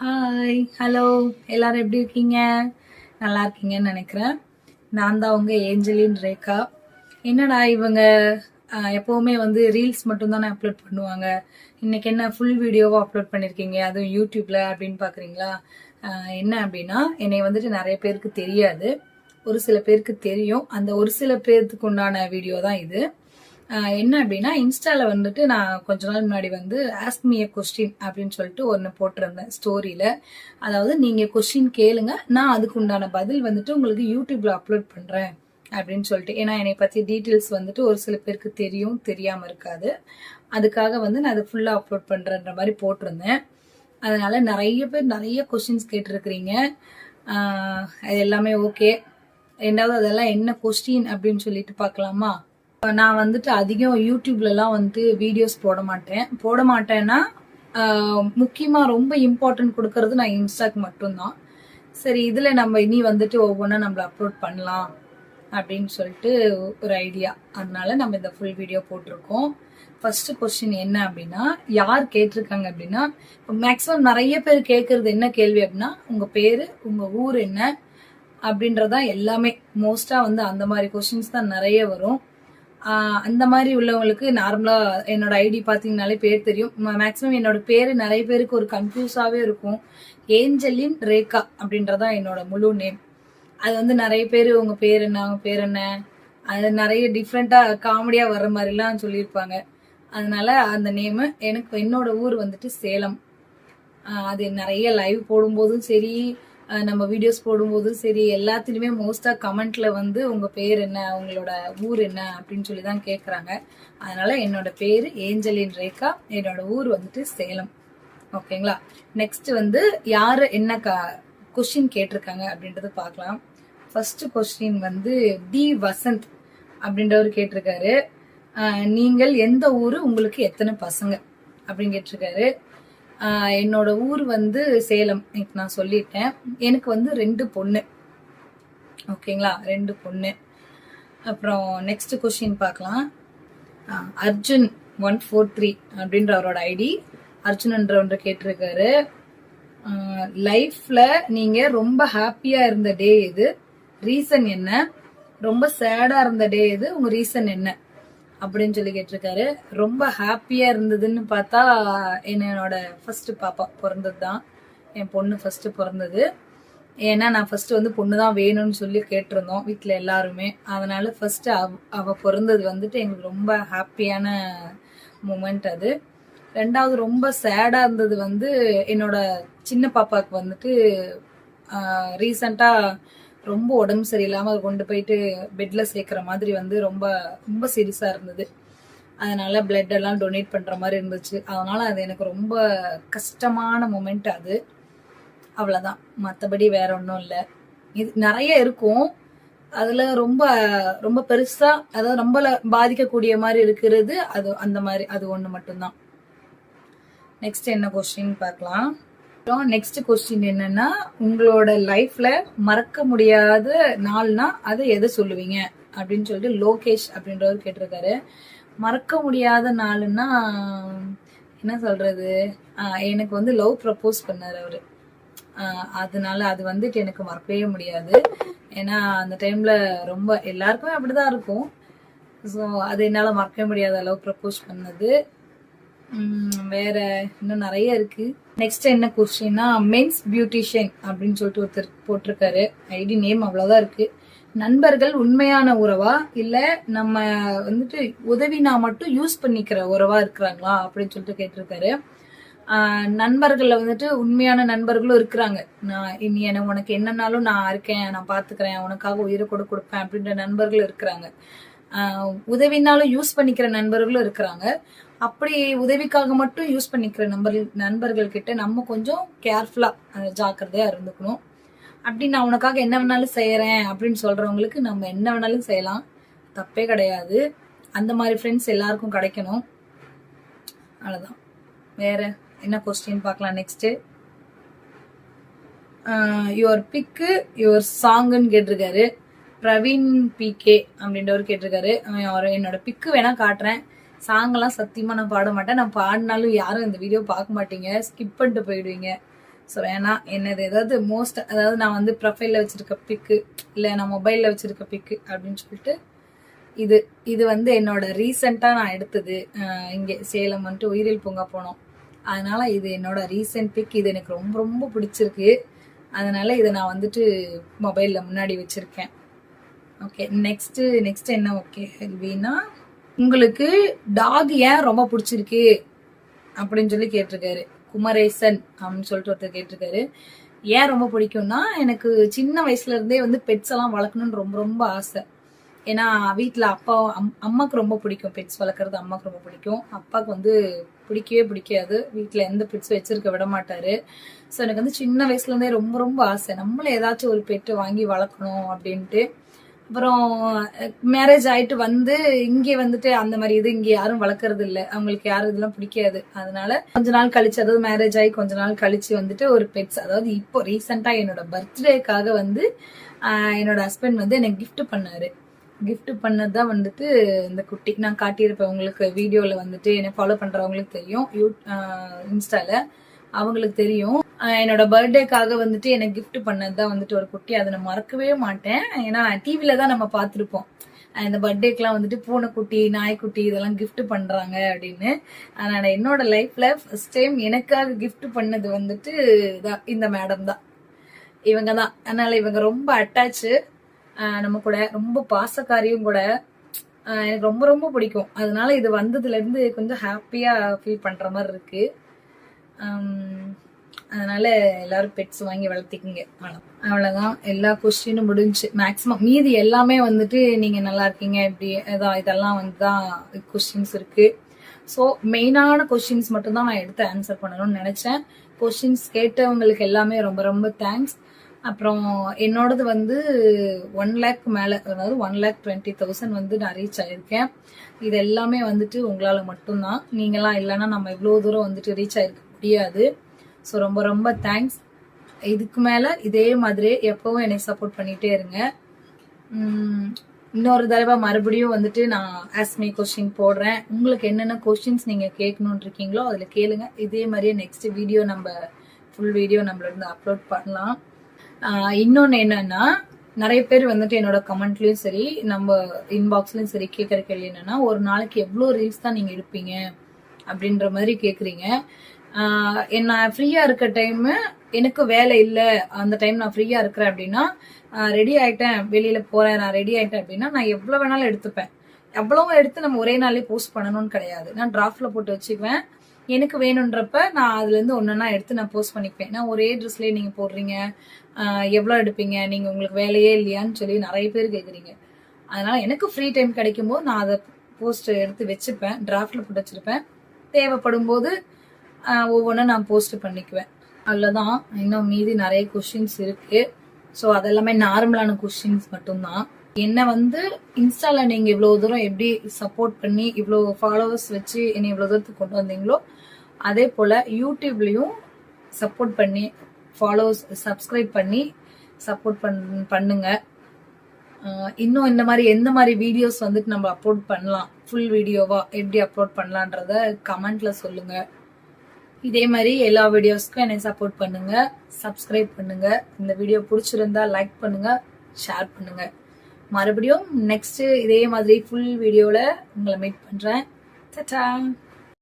Hi, hello. எல்லாரும் எப்படி இருக்கீங்க? நல்லா இருக்கீங்கன்னு நினைக்கிறேன். நான் தான் உங்க ஏஞ்சலின் ரேகா. என்னடா இவங்க எப்பவுமே வந்து ரீல்ஸ் மட்டும் தானே அப்லோட் பண்ணுவாங்க. இன்னைக்கு என்ன ஃபுல் வீடியோவா அப்லோட் பண்ணிருக்கீங்க, அதுவும் யூடியூப்ல அப்படின்னு பாக்குறீங்களா? என்ன அப்படின்னா, என்னை வந்துட்டு நிறைய பேருக்கு தெரியாது, ஒரு சில பேருக்கு தெரியும். அந்த ஒரு சில பேருக்கு உண்டான வீடியோ தான் இது. என்ன அப்படின்னா, இன்ஸ்டால வந்துட்டு நான் கொஞ்ச நாள் முன்னாடி வந்து ஆஸ்க் மீ எ கொஸ்டின் அப்படின்னு சொல்லிட்டு ஒன்று போட்டிருந்தேன் ஸ்டோரியில. அதாவது நீங்க கொஸ்டின் கேளுங்க, நான் அதுக்கு உண்டான பதில் வந்துட்டு உங்களுக்கு யூடியூப்ல அப்லோட் பண்றேன் அப்படின்னு சொல்லிட்டு. ஏன்னா என்னை பத்தி டீட்டெயில்ஸ் வந்துட்டு ஒரு சில பேருக்கு தெரியும், தெரியாம இருக்காது. அதுக்காக வந்து நான் அதை ஃபுல்லா அப்லோட் பண்றேன்ற மாதிரி போட்டிருந்தேன். அதனால நிறைய பேர் நிறைய கொஸ்டின்ஸ் கேட்டிருக்கிறீங்க. அது எல்லாமே ஓகே. ரெண்டாவது அதெல்லாம் என்ன கொஸ்டின் அப்படின்னு சொல்லிட்டு பார்க்கலாமா? நான் வந்துட்டு அதிகம் யூடியூப்லலாம் வந்து வீடியோஸ் போட மாட்டேன்னா முக்கியமா ரொம்ப இம்பார்ட்டன்ட் கொடுக்கறது நான் இன்ஸ்டாக்கு மட்டும்தான். சரி, இதுல நம்ம இனி வந்துட்டு ஒவ்வொன்றா நம்மள அப்லோட் பண்ணலாம் அப்படின்னு சொல்லிட்டு ஒரு ஐடியா. அதனால நம்ம இந்த ஃபுல் வீடியோ போட்டிருக்கோம். ஃபர்ஸ்ட் கொஸ்டின் என்ன அப்படின்னா, யார் கேட்டிருக்காங்க அப்படின்னா, மேக்ஸிமம் நிறைய பேர் கேட்கறது என்ன கேள்வி அப்படின்னா, உங்க பேரு, உங்க ஊர் என்ன அப்படின்றதான் எல்லாமே. மோஸ்டா வந்து அந்த மாதிரி கொஸ்டின்ஸ் தான் நிறைய வரும். அந்த மாதிரி உள்ளவங்களுக்கு நார்மலா என்னோட ஐடி பாத்தீங்கன்னாலே பேர் தெரியும். மேக்சிமம் என்னோட பேரு நிறைய பேருக்கு ஒரு கன்ஃபியூஸாவே இருக்கும். ஏஞ்சலின் ரேகா அப்படின்றதான் என்னோட முழு நேம். அது வந்து நிறைய பேர் உங்க பேர் என்ன, உங்க பேர் என்ன, அது நிறைய டிஃப்ரெண்டா காமெடியா வர்ற மாதிரிலாம் சொல்லியிருப்பாங்க. அதனால அந்த நேமு. எனக்கு என்னோட ஊர் வந்துட்டு சேலம். அது நிறைய லைவ் போடும்போதும் சரி, நம்ம வீடியோஸ் போடும்போதும் சரி, எல்லாத்துலயுமே மோஸ்டா கமெண்ட்ல வந்து உங்க பேர் என்ன, உங்களோட ஊர் என்ன அப்படின்னு சொல்லி தான் கேட்குறாங்க. அதனால என்னோட பேரு ஏஞ்சலின் ரேகா, என்னோட ஊர் வந்துட்டு சேலம். ஓகேங்களா? நெக்ஸ்ட் வந்து யாரு என்ன கொஸ்டின் கேட்டிருக்காங்க அப்படின்றது பார்க்கலாம். ஃபர்ஸ்ட் கொஸ்டின் வந்து டி வசந்த் அப்படின்றவர் கேட்டிருக்காரு. நீங்கள் எந்த ஊரு, உங்களுக்கு எத்தனை பசங்க அப்படின்னு கேட்டிருக்காரு. என்னோட ஊர் வந்து சேலம், எனக்கு நான் சொல்லிட்டேன். எனக்கு வந்து 2 பொண்ணு. ஓகேங்களா? 2 பொண்ணு. அப்புறம் நெக்ஸ்ட் கொஸ்டின் பார்க்கலாம். அர்ஜுன் 143 அப்படின்ற அவரோட ஐடி. அர்ஜுன்ன்றவன்ற கேட்டிருக்காரு. லைஃப்ல நீங்க ரொம்ப ஹாப்பியா இருந்த டே எது, ரீசன் என்ன? ரொம்ப சேடா இருந்த டே எது, உங்க ரீசன் என்ன அப்படின்னு சொல்லி கேட்டிருக்காரு. ரொம்ப ஹாப்பியா இருந்ததுன்னு பார்த்தா என்னோட ஃபர்ஸ்ட் பாப்பா பிறந்தது தான். என் பொண்ணு ஃபர்ஸ்ட் பிறந்தது. ஏன்னா நான் ஃபர்ஸ்ட் வந்து பொண்ணு தான் வேணும்னு சொல்லி கேட்டிருந்தோம் வீட்டுல எல்லாருமே. அதனால ஃபர்ஸ்ட் அவ பிறந்தது வந்துட்டு எங்களுக்கு ரொம்ப ஹாப்பியான மூமெண்ட் அது. ரெண்டாவது ரொம்ப சேடா இருந்தது வந்து என்னோட சின்ன பாப்பாவுக்கு வந்துட்டு ரீசண்டா ரொம்ப உடம்பு சரியில்லாம கொண்டு போயிட்டு பெட்ல சேர்க்கிற மாதிரி வந்து ரொம்ப ரொம்ப சீரியஸா இருந்தது. அதனால பிளட் எல்லாம் டொனேட் பண்ற மாதிரி இருந்துச்சு. அதனால அது எனக்கு ரொம்ப கஷ்டமான மூமெண்ட் அது. அவ்வளவுதான், மற்றபடி வேற ஒன்றும் இல்லை. இது நிறைய இருக்கும். அதுல ரொம்ப ரொம்ப பெருசா, அதாவது ரொம்ப பாதிக்கக்கூடிய மாதிரி இருக்கிறது அது, அந்த மாதிரி அது ஒண்ணு மட்டும்தான். நெக்ஸ்ட் என்ன கொஸ்டின் பார்க்கலாம். நெக்ஸ்ட் கொஸ்டின் என்னன்னா, உங்களோட லைஃப்ல மறக்க முடியாத நாள்னா அதை எதை சொல்லுவீங்க அப்படின்னு சொல்லிட்டு லோகேஷ் அப்படின்றவர் கேட்டிருக்காரு. மறக்க முடியாத நாள்னா என்ன சொல்றது, எனக்கு வந்து லவ் ப்ரப்போஸ் பண்ணாரு அவரு. அதனால அது வந்துட்டு எனக்கு மறக்கவே முடியாது. ஏன்னா அந்த டைம்ல ரொம்ப எல்லாருக்குமே அப்படிதான் இருக்கும். ஸோ அது என்னால மறக்கவே முடியாத லவ் ப்ரப்போஸ் பண்ணது. வேற இன்னும் நிறைய இருக்கு. நெக்ஸ்ட் என்ன கொஸ்டின்னா, மென்ஸ் பியூட்டிஷியன் அப்படின்னு சொல்லிட்டு ஒருத்தர் போட்டிருக்காரு. ஐடி நேம் அவ்வளவுதான் இருக்கு. நண்பர்கள் உண்மையான உறவா இல்ல நம்ம வந்துட்டு உதவினா மட்டும் யூஸ் பண்ணிக்கிற உறவா இருக்கிறாங்களா அப்படின்னு சொல்லிட்டு கேட்டிருக்காரு. நண்பர்கள்ல வந்துட்டு உண்மையான நண்பர்களும் இருக்கிறாங்க. நான் இனி உனக்கு என்னன்னாலும் நான் இருக்கேன், நான் பாத்துக்கிறேன், உனக்காக உயிரை கொடுப்பேன் அப்படின்ற நண்பர்கள் இருக்கிறாங்க. உதவினாலும் யூஸ் பண்ணிக்கிற நண்பர்களும் இருக்கிறாங்க. அப்படி உதவிக்காக மட்டும் யூஸ் பண்ணிக்கிற நண்பர்கள் கிட்ட நம்ம கொஞ்சம் கேர்ஃபுல்லா ஜாக்கிரதையா இருந்துக்கணும். அப்படி நான் உனக்காக என்ன வேணாலும் செய்யறேன் அப்படின்னு சொல்றவங்களுக்கு நம்ம என்ன வேணாலும் செய்யலாம், தப்பே கிடையாது. அந்த மாதிரி ஃப்ரெண்ட்ஸ் எல்லாருக்கும் கிடைக்கணும். அவ்வளவுதான். வேற என்ன கொஸ்டின் பார்க்கலாம். நெக்ஸ்ட் யுவர் பிக்கு யுவர் சாங்குன்னு கேட்டிருக்காரு. பிரவீன் பிகே அப்படின்றவர் கேட்டிருக்காரு. என்னோட பிக்கு வேணா காட்டுறேன், சாங்கெல்லாம் சத்தியமா நான் பாட மாட்டேன். நான் பாடினாலும் யாரும் இந்த வீடியோ பார்க்க மாட்டீங்க, ஸ்கிப் பண்ணிட்டு போயிடுவீங்க. ஸோ வேணாம் என்னது ஏதாவது அதாவது நான் வந்து ப்ரொஃபைலில் வச்சிருக்க பிக்கு இல்லை நான் மொபைலில் வச்சிருக்க பிக்கு அப்படின்னு சொல்லிட்டு இது வந்து என்னோட ரீசெண்டாக நான் எடுத்தது. இங்கே சேலம் வந்துட்டு உயிரியல் பூங்கா போனோம். அதனால இது என்னோட ரீசெண்ட் பிக். இது எனக்கு ரொம்ப ரொம்ப பிடிச்சிருக்கு. அதனால இதை நான் வந்துட்டு மொபைலில் முன்னாடி வச்சிருக்கேன். ஓகே, நெக்ஸ்ட் என்ன ஓகே கேள்வின்னா, உங்களுக்கு டாக் ஏன் ரொம்ப பிடிச்சிருக்கு அப்படின்னு சொல்லி கேட்டிருக்காரு குமரேசன் அப்படின்னு சொல்லிட்டு ஒருத்தர் கேட்டிருக்காரு. ஏன் ரொம்ப பிடிக்கும்னா, எனக்கு சின்ன வயசுல இருந்தே வந்து பெட்ஸ் எல்லாம் வளர்க்கணும்னு ரொம்ப ரொம்ப ஆசை. ஏன்னா வீட்டில் அம்மாவுக்கு ரொம்ப பிடிக்கும் பெட்ஸ் வளர்க்குறது. அம்மாவுக்கு ரொம்ப பிடிக்கும். அப்பாவுக்கு வந்து பிடிக்கவே பிடிக்காது. வீட்டில் எந்த பெட்ஸ் வச்சிருக்க விட மாட்டாரு. ஸோ எனக்கு வந்து சின்ன வயசுலேருந்தே ரொம்ப ரொம்ப ஆசை நம்மளும் ஏதாச்சும் ஒரு பெட்டு வாங்கி வளர்க்கணும் அப்படின்ட்டு. அப்புறம் மேரேஜ் ஆயிட்டு வந்து இங்கே வந்துட்டு அந்த மாதிரி இது இங்கே யாரும் வளர்க்கறது இல்லை. அவங்களுக்கு யாரும் இதெல்லாம் பிடிக்காது. அதனால கொஞ்ச நாள் கழிச்சு, அதாவது மேரேஜ் ஆகி கொஞ்ச நாள் கழிச்சு வந்துட்டு ஒரு பெட்ஸ், அதாவது இப்போ ரீசெண்டா என்னோட பர்த்டேக்காக வந்து என்னோட ஹஸ்பண்ட் வந்து எனக்கு கிஃப்ட் பண்ணாரு. கிஃப்ட் பண்ணதான் வந்துட்டு இந்த குட்டி நான் காட்டியிருப்பேன் உங்களுக்கு வீடியோவில் வந்துட்டு. என்னை ஃபாலோ பண்ணுறவங்களுக்கு தெரியும், இன்ஸ்டால அவங்களுக்கு தெரியும். என்னோட பர்த்டேக்காக வந்துட்டு எனக்கு கிஃப்ட் பண்ணதுதான் வந்துட்டு ஒரு குட்டி. அதை நான் மறக்கவே மாட்டேன். ஏன்னா டிவில தான் நம்ம பார்த்துருப்போம் இந்த பர்த்டேக்கெல்லாம் வந்துட்டு பூனைக்குட்டி நாய்க்குட்டி இதெல்லாம் கிஃப்ட் பண்றாங்க அப்படின்னு. அதனால என்னோட லைஃப்ல ஃபர்ஸ்ட் டைம் எனக்காக கிஃப்ட் பண்ணது வந்துட்டு இந்த மேடம் தான், இவங்க தான். அதனால இவங்க ரொம்ப அட்டாச்சு நம்ம கூட, ரொம்ப பாசக்காரியும் கூட. எனக்கு ரொம்ப ரொம்ப பிடிக்கும். அதனால இது வந்ததுல இருந்து கொஞ்சம் ஹாப்பியா ஃபீல் பண்ற மாதிரி இருக்கு. அதனால எல்லாரும் பெட்ஸ் வாங்கி வளர்த்திக்கிங்க. அவ்வளவுதான், எல்லா கொஸ்டினும் முடிஞ்சு. மேக்சிமம் மீதி எல்லாமே வந்துட்டு நீங்க நல்லா இருக்கீங்க இப்படி இதெல்லாம் வந்துதான் கொஸ்டின்ஸ் இருக்கு. ஸோ மெயினான கொஸ்டின்ஸ் மட்டும் தான் நான் எடுத்து ஆன்சர் பண்ணணும்னு நினைச்சேன். கொஸ்டின்ஸ் கேட்டவங்களுக்கு எல்லாமே ரொம்ப ரொம்ப தேங்க்ஸ். அப்புறம் என்னோடது வந்து 1 lakh மேல, அதாவது 1,20,000 வந்து நான் ரீச் ஆயிருக்கேன். இது எல்லாமே வந்துட்டு உங்களால மட்டும்தான். நீங்களாம் இல்லைன்னா நம்ம இவ்வளவு தூரம் வந்துட்டு ரீச் ஆயிருக்க முடியாது. ஸோ ரொம்ப ரொம்ப தேங்க்ஸ். இதுக்கு மேல இதே மாதிரி எப்பவும் என்னை சப்போர்ட் பண்ணிட்டே இருங்க. இன்னொரு தடவை மறுபடியும் வந்துட்டு நான் ஆஸ்மி கொஸ்டின் போடுறேன். உங்களுக்கு என்னென்ன கொஸ்டின்ஸ் நீங்க கேட்கணும்னு இருக்கீங்களோ அதுல கேளுங்க. இதே மாதிரியே நெக்ஸ்ட் வீடியோ ஃபுல் வீடியோ நம்மள இருந்து அப்லோட் பண்ணலாம். இன்னொன்னு என்னன்னா, நிறைய பேர் வந்துட்டு என்னோட கமெண்ட்லயும் சரி நம்ம இன்பாக்ஸ்லயும் சரி கேட்கற கேள்வி என்னன்னா, ஒரு நாளைக்கு எவ்வளவு ரீல்ஸ் தான் நீங்க எடுப்பீங்க அப்படின்ற மாதிரி கேக்குறீங்க. என்ன ஃப்ரீயா இருக்க டைம், எனக்கு வேலை இல்லை அந்த டைம் நான் ஃப்ரீயா இருக்கிறேன் அப்படின்னா, ரெடி ஆயிட்டேன் வெளியில போறேன், நான் ரெடி ஆயிட்டேன் அப்படின்னா நான் எவ்வளவு வேணாலும் எடுத்துப்பேன். எவ்வளவு எடுத்து நம்ம ஒரே நாளே போஸ்ட் பண்ணணும்னு கிடையாது. நான் டிராஃப்ட்ல போட்டு வச்சுக்குவேன். எனக்கு வேணுன்றப்ப நான் அதுல இருந்து ஒன்னா எடுத்து நான் போஸ்ட் பண்ணிக்குவேன். நான் ஒரே ட்ரெஸ்லயே நீங்க போடுறீங்க, எவ்வளவு எடுப்பீங்க, நீங்க உங்களுக்கு வேலையே இல்லையான்னு சொல்லி நிறைய பேர் கேக்குறீங்க. அதனால எனக்கு ஃப்ரீ டைம் கிடைக்கும் போது நான் அதை போஸ்ட் எடுத்து வச்சுப்பேன், டிராஃப்ட்ல போட்டு வச்சிருப்பேன். தேவைப்படும் போது ஒவ்வொன்றும் நான் போஸ்ட் பண்ணிக்குவேன். அவ்வளவுதான். இன்னும் மீதி நிறைய கொஸ்டின்ஸ் இருக்கு. ஸோ அதெல்லாமே நார்மலான கொஸ்டின்ஸ் மட்டும்தான். என்ன வந்து இன்ஸ்டால நீங்க இவ்வளவு தூரம் எப்படி சப்போர்ட் பண்ணி இவ்வளவு ஃபாலோவர்ஸ் வச்சு என்னை இவ்வளவு தூரத்துக்கு கொண்டு வந்தீங்களோ, அதே போல யூடியூப்லயும் சப்போர்ட் பண்ணி ஃபாலோவர்ஸ் சப்ஸ்கிரைப் பண்ணி சப்போர்ட் பண்ணுங்க. இன்னும் இந்த மாதிரி எந்த மாதிரி வீடியோஸ் வந்துட்டு நம்ம அப்லோட் பண்ணலாம், ஃபுல் வீடியோவா எப்படி அப்லோட் பண்ணலான்றத கமெண்ட்ல சொல்லுங்க. இதே மாதிரி எல்லா வீடியோஸ்க்கும் என்னை சப்போர்ட் பண்ணுங்க, சப்ஸ்கிரைப் பண்ணுங்க. இந்த வீடியோ பிடிச்சிருந்தா லைக் பண்ணுங்க, ஷேர் பண்ணுங்க. மறுபடியும் நெக்ஸ்ட் இதே மாதிரி ஃபுல் வீடியோல உங்களை மீட் பண்றேன். Ta-ta!